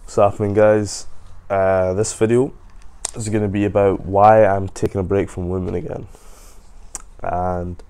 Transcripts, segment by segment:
What's happening, guys? This video is going to be about why I'm taking a break from women again. And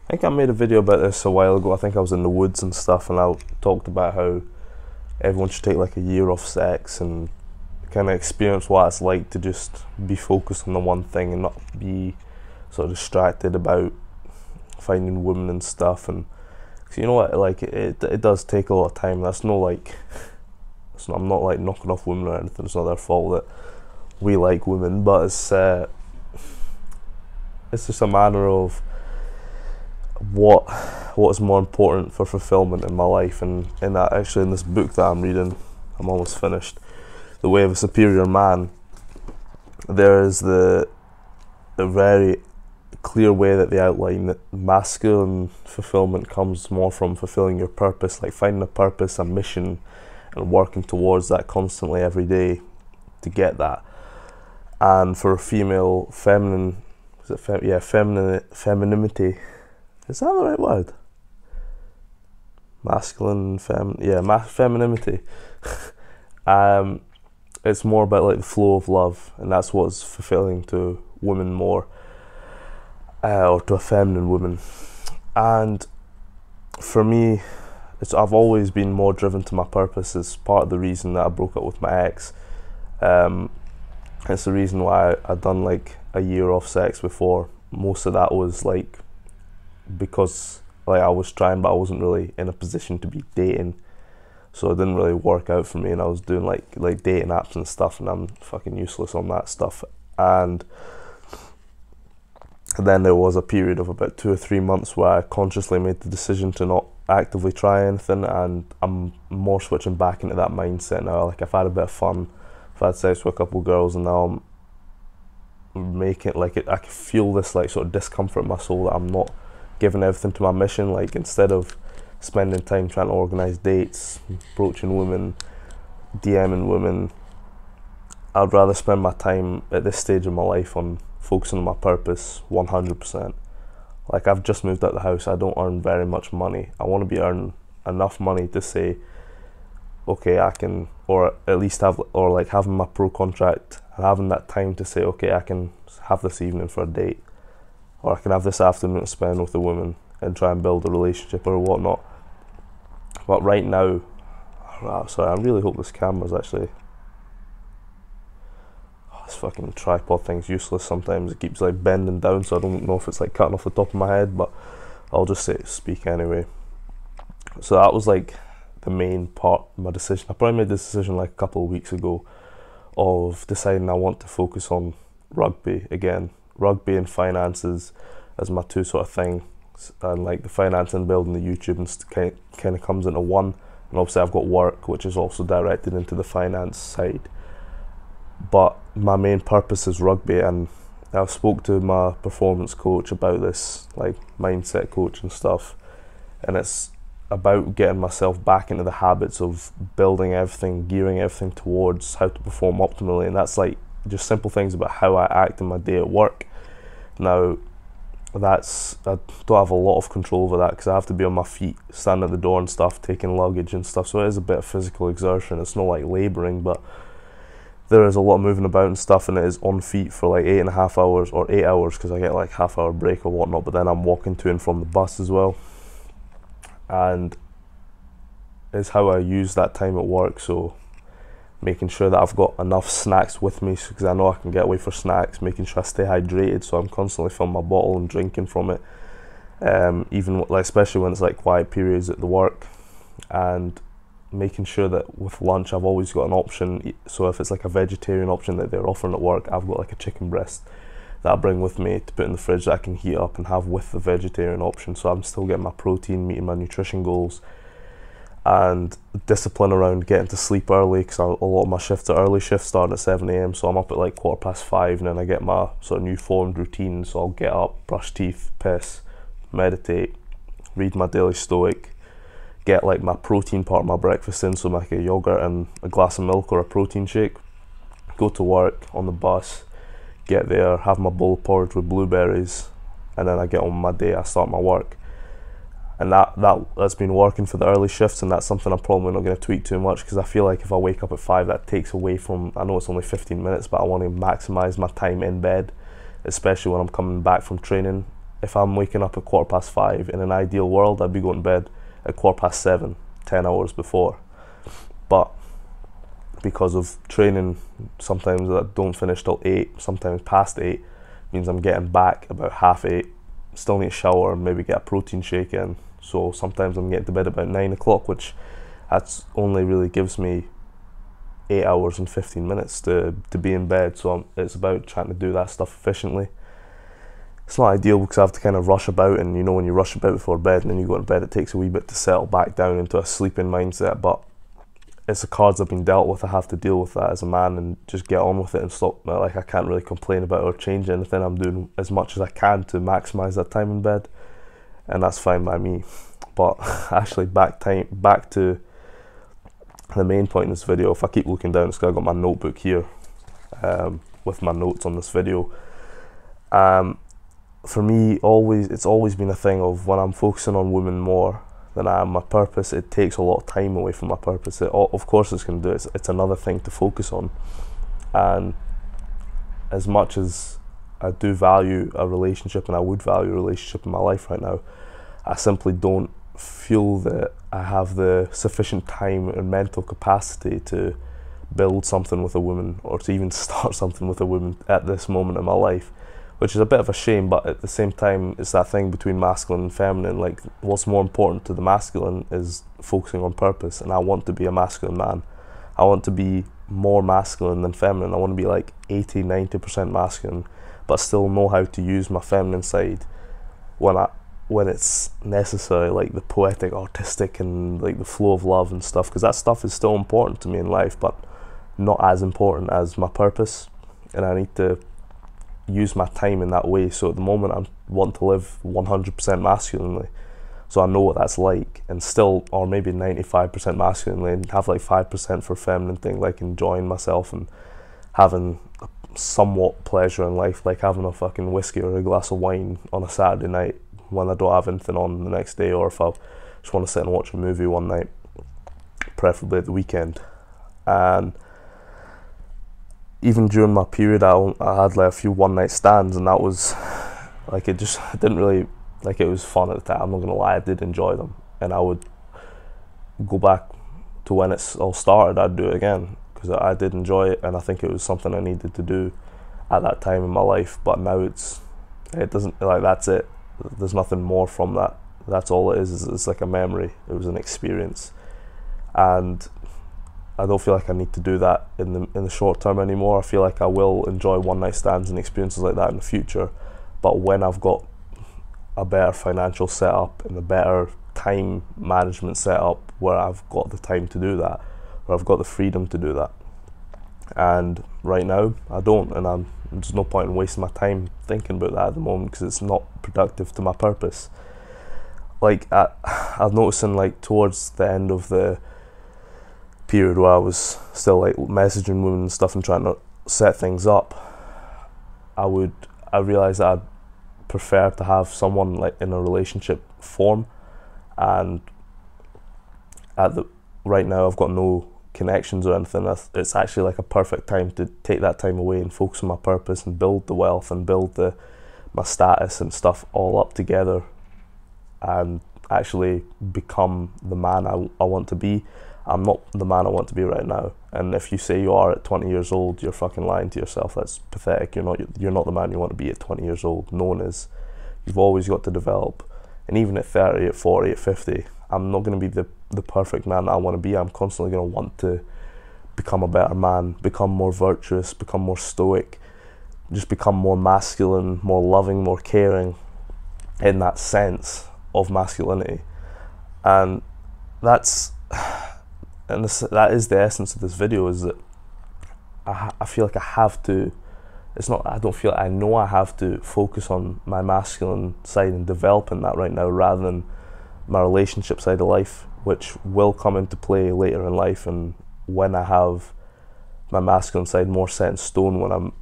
I think I made a video about this a while ago. I think I was in the woods and stuff, and I talked about how everyone should take like a year off sex and kind of experience what it's like to just be focused on the one thing and not be sort of distracted about finding women and stuff. And you know what, like it does take a lot of time. That's no like, I'm not like knocking off women or anything. It's not their fault that we like women, but it's just a matter of what is more important for fulfillment in my life. And in that, actually, in this book that I'm reading, I'm almost finished, The Way of a Superior Man, there is the very clear way that they outline that masculine fulfillment comes more from fulfilling your purpose, like finding a purpose, a mission, and working towards that constantly every day to get that. And for a female, femininity, is that the right word? Masculine, femininity. It's more about like the flow of love, and that's what's fulfilling to women more, or to a feminine woman. And for me, I've always been more driven to my purpose. It's part of the reason that I broke up with my ex. It's the reason why I'd done like a year off sex before. Most of that was like because like I was trying, but I wasn't really in a position to be dating, so it didn't really work out for me. And I was doing like dating apps and stuff, and I'm fucking useless on that stuff. And then there was a period of about 2 or 3 months where I consciously made the decision to not actively try anything, and I'm more switching back into that mindset now. Like, I've had a bit of fun, I've had sex with a couple of girls, and now I'm making like it. I can feel this like sort of discomfort in my soul that I'm not giving everything to my mission. Like, instead of spending time trying to organise dates, approaching women, DMing women, I'd rather spend my time at this stage of my life on focusing on my purpose 100%. Like, I've just moved out of the house. I don't earn very much money. I want to be earning enough money to say, okay, I can, or at least have, or like having my pro contract and having that time to say, okay, I can have this evening for a date, or I can have this afternoon to spend with a woman and try and build a relationship or whatnot. But right now, sorry, I really hope this camera's actually, this fucking tripod thing's useless sometimes. It keeps like bending down, so I don't know if it's like cutting off the top of my head, but I'll just speak anyway. So that was like the main part of my decision. I probably made this decision like a couple of weeks ago of deciding I want to focus on rugby again. Rugby and finances as my two sort of things, and like the finance and building the YouTube and kind of comes into one. And obviously I've got work, which is also directed into the finance side. But my main purpose is rugby, and I've spoke to my performance coach about this, like mindset coach and stuff, and it's about getting myself back into the habits of building everything, gearing everything towards how to perform optimally. And that's like just simple things about how I act in my day at work. Now, I don't have a lot of control over that because I have to be on my feet, standing at the door and stuff, taking luggage and stuff, so it is a bit of physical exertion. It's not like labouring, but there is a lot of moving about and stuff, and it is on feet for like 8.5 hours or 8 hours because I get like half-hour break or whatnot, but then I'm walking to and from the bus as well. And it's how I use that time at work, so making sure that I've got enough snacks with me because I know I can get away for snacks, making sure I stay hydrated, so I'm constantly filling my bottle and drinking from it, even like especially when it's like quiet periods at the work. And making sure that with lunch I've always got an option, so if it's like a vegetarian option that they're offering at work, I've got like a chicken breast that I bring with me to put in the fridge that I can heat up and have with the vegetarian option, so I'm still getting my protein, meeting my nutrition goals. And discipline around getting to sleep early, because a lot of my shifts are early shifts starting at 7 AM, so I'm up at like 5:15, and then I get my sort of new formed routine. So I'll get up, brush teeth, piss, meditate, read my daily stoic, get like my protein part of my breakfast in, so like a yogurt and a glass of milk or a protein shake, go to work on the bus, get there, have my bowl of porridge with blueberries, and then I get on my day, I start my work. and that's been working for the early shifts, and that's something I'm probably not going to tweak too much, because I feel like if I wake up at 5, that takes away from, I know it's only 15 minutes, but I want to maximise my time in bed, especially when I'm coming back from training. If I'm waking up at 5:15, in an ideal world, I'd be going to bed at 7:15, 10 hours before. But because of training, sometimes I don't finish till 8, sometimes past 8, means I'm getting back about 8:30, still need to shower and maybe get a protein shake in. So sometimes I'm getting to bed about 9 o'clock, which that's only really gives me 8 hours and 15 minutes to be in bed. So it's about trying to do that stuff efficiently. It's not ideal because I have to kind of rush about, and you know, when you rush about before bed and then you go to bed, it takes a wee bit to settle back down into a sleeping mindset. But it's the cards I've been dealt with. I have to deal with that as a man and just get on with it and stop. Like, I can't really complain about it or change anything. I'm doing as much as I can to maximise that time in bed, and that's fine by me. But actually, back to the main point in this video. If I keep looking down, it's because I've got my notebook here with my notes on this video. For me, it's always been a thing of, when I'm focusing on women more than I am my purpose, it takes a lot of time away from my purpose. Of course it's going to do it. It's another thing to focus on. And as much as I do value a relationship, and I would value a relationship in my life right now, I simply don't feel that I have the sufficient time and mental capacity to build something with a woman, or to even start something with a woman at this moment in my life, which is a bit of a shame. But at the same time, it's that thing between masculine and feminine. Like, what's more important to the masculine is focusing on purpose, and I want to be a masculine man. I want to be more masculine than feminine. I want to be like 80-90% masculine, but still know how to use my feminine side when it's necessary, like the poetic, artistic, and like the flow of love and stuff, because that stuff is still important to me in life, but not as important as my purpose. And I need to use my time in that way. So at the moment, I want to live 100% masculinely, so I know what that's like, and still, or maybe 95% masculinely, and have like 5% for feminine thing, like enjoying myself and having somewhat pleasure in life, like having a fucking whiskey or a glass of wine on a Saturday night when I don't have anything on the next day, or if I just want to sit and watch a movie one night, preferably at the weekend. And even during my period, I had like a few one-night stands, and that was like, it didn't really, like, it was fun at the time, I'm not gonna lie. I did enjoy them, and I would go back to when it's all started. I'd do it again, because I did enjoy it, and I think it was something I needed to do at that time in my life. But now it doesn't, like, that's it. There's nothing more from that. That's all it is. It's like a memory. It was an experience, and I don't feel like I need to do that in the short term anymore. I feel like I will enjoy one night stands and experiences like that in the future, but when I've got a better financial setup and a better time management setup, where I've got the time to do that, where I've got the freedom to do that. And right now I don't, and there's no point in wasting my time thinking about that at the moment, because it's not productive to my purpose. Like, I've noticing, like, towards the end of the period where I was still like messaging women and stuff and trying to set things up, I realised that I'd prefer to have someone like in a relationship form, and right now I've got no connections or anything. It's actually like a perfect time to take that time away and focus on my purpose and build the wealth and build my status and stuff all up together, and actually become the man I want to be. I'm not the man I want to be right now, and if you say you are at 20 years old, you're fucking lying to yourself. That's pathetic. You're not the man you want to be at 20 years old. No one is. You've always got to develop, and even at 30, at 40, at 50, I'm not going to be the perfect man that I want to be. I'm constantly going to want to become a better man, become more virtuous, become more stoic, just become more masculine, more loving, more caring, in that sense of masculinity. And that is the essence of this video, is that I feel like I have to, I know I have to focus on my masculine side and developing that right now, rather than my relationship side of life, which will come into play later in life. And when I have my masculine side more set in stone, when I'm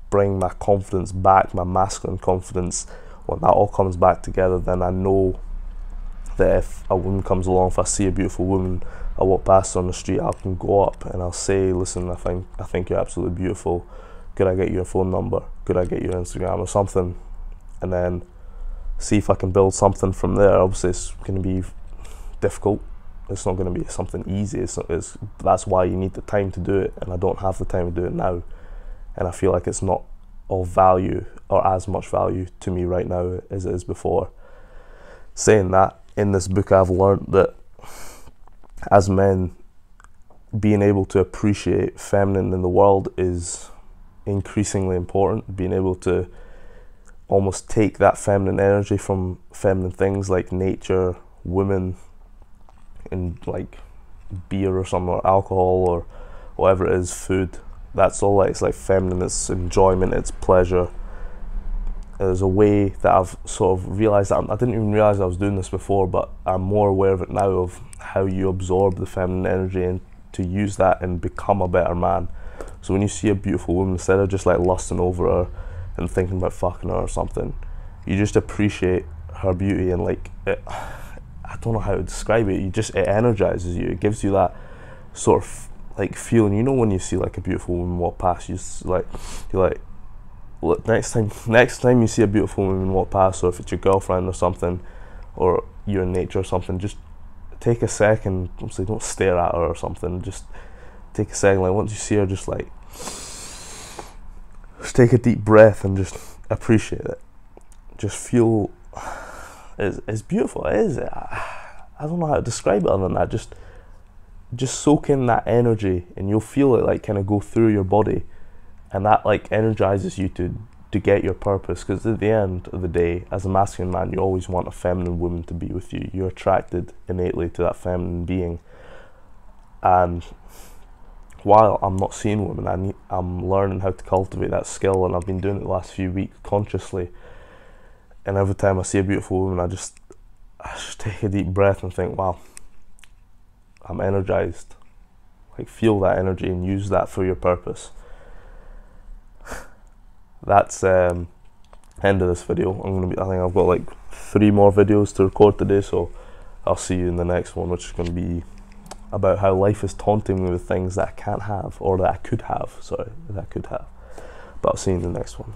bringing my confidence back, my masculine confidence, when that all comes back together, then I know that if a woman comes along, if I see a beautiful woman, I walk past her on the street, I can go up and I'll say, listen, I think you're absolutely beautiful. Could I get your phone number? Could I get your Instagram or something? And then see if I can build something from there. Obviously, it's going to be difficult. It's not going to be something easy. That's why you need the time to do it, and I don't have the time to do it now. And I feel like it's not of value or as much value to me right now as it is before. Saying that, in this book I've learned that as men, being able to appreciate feminine in the world is increasingly important. Being able to almost take that feminine energy from feminine things like nature, women, and like beer or something, or alcohol, or whatever it is, food. That's all it's like feminine, it's enjoyment, it's pleasure. There's a way that I've sort of realised that I didn't even realise I was doing this before, but I'm more aware of it now, of how you absorb the feminine energy and to use that and become a better man. So when you see a beautiful woman, instead of just like lusting over her and thinking about fucking her or something, you just appreciate her beauty, and like it, I don't know how to describe it, it energizes you. It gives you that sort of like feeling, you know, when you see like a beautiful woman walk past, you're like, look, next time you see a beautiful woman walk past, or if it's your girlfriend or something, or you're in nature or something, just take a second, obviously don't stare at her or something, just take a second, like once you see her, just take a deep breath and just appreciate it. Just feel, it's beautiful, it is. I don't know how to describe it other than that. Just soak in that energy, and you'll feel it like kind of go through your body, and that like energizes you to get your purpose. Because at the end of the day, as a masculine man, you always want a feminine woman to be with you. You're attracted innately to that feminine being. And while I'm not seeing women, I'm learning how to cultivate that skill, and I've been doing it the last few weeks consciously. And every time I see a beautiful woman, I just take a deep breath and think, wow, I'm energized. Like, feel that energy and use that for your purpose. That's end of this video. I think I've got like 3 more videos to record today, so I'll see you in the next one, which is going to be about how life is taunting me with things that I can't have, or that I could have. But I'll see you in the next one.